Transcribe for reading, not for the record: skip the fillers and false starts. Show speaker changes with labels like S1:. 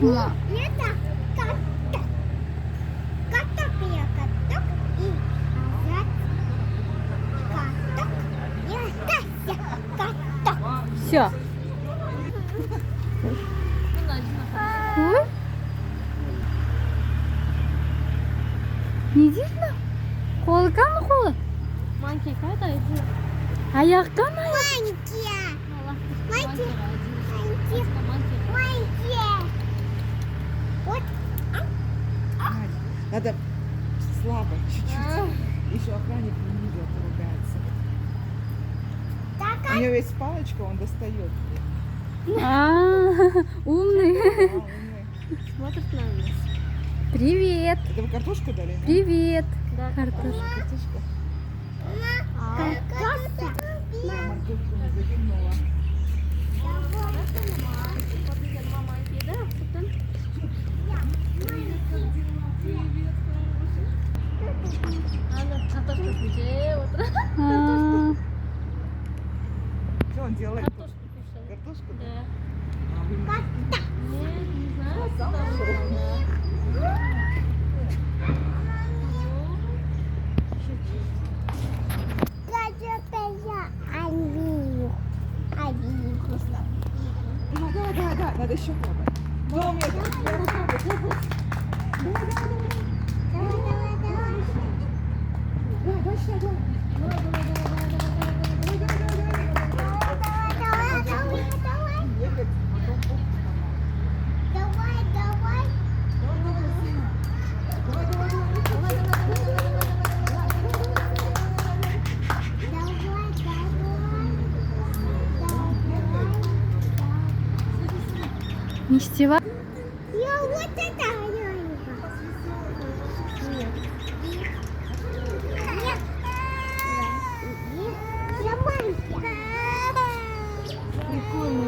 S1: Ла.
S2: Это каток. Каток я каток и назад. Каток и остался каток.
S1: Все. Не видно? Қолы қаны қолы?
S3: Манки қайда еді?
S1: Аяқ қаны аяқ?
S2: Маньки. Маньки. Маньки. Вот.
S4: Надо слабо, чуть-чуть. Еще охранник не видел, ругается.
S2: Так,
S4: У него есть палочка, он достает.
S1: Умный.
S4: Да, умный.
S3: Смотрит на нас.
S1: Привет.
S4: Это вы картошку дали? да?
S1: Привет.
S3: Да,
S1: Картошка.
S4: Картошка.
S2: картошка.
S4: Я морковку не закинула.
S3: Мама йде, потім картошка где?
S1: А,
S4: Что он делает?
S3: Картошку кушает.
S4: Картошку? Да?
S3: Да.
S4: А, вы
S3: Не знаю.
S4: Сам нашел? Да, надо еще пробовать. Да, нет, я руками пробую. Да, дальше, да. Ехать, потом попу
S2: Давай, давай.
S1: нестева.
S2: Я вот это